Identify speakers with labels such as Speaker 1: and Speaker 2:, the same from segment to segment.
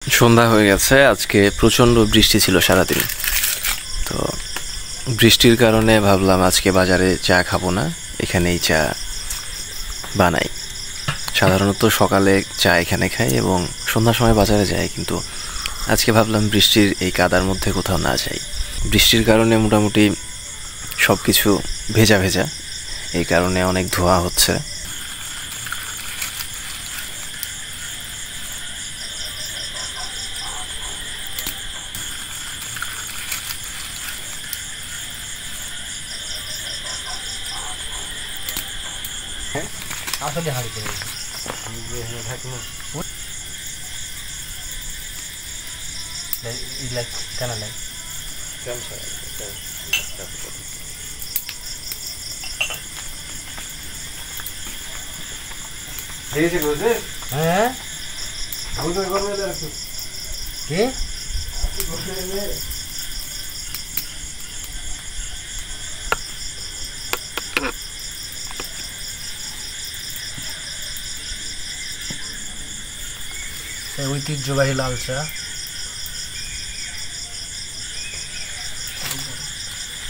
Speaker 1: সন্ধ্যা হয়ে গেছে। আজকে প্রচণ্ড বৃষ্টি ছিল সারাদিন। তো বৃষ্টির কারণে ভাবলাম আজকে বাজারে চা খাবো না, এখানেই চা বানাই। সাধারণত সকালে চা এখানে খাই এবং সন্ধ্যার সময় বাজারে যাই, কিন্তু আজকে ভাবলাম বৃষ্টির এই কাদার মধ্যে কোথাও না যাই। বৃষ্টির কারণে মোটামুটি সব কিছু ভেজা ভেজা, এই কারণে অনেক ধোঁয়া হচ্ছে।
Speaker 2: আসলে হাড়ি করে কেন লাই হ্যাঁ কি ঐতিহ্যবাহী লাল চা।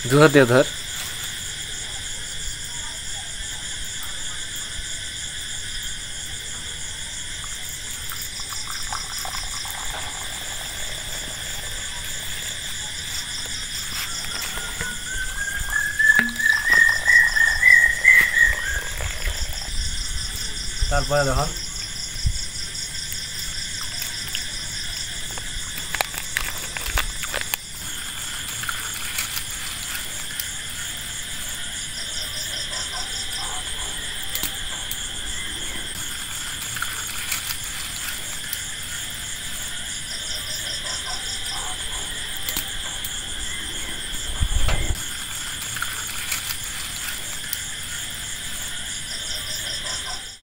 Speaker 1: দুহাত দিয়ে ধর।
Speaker 2: তারপরে দেখুন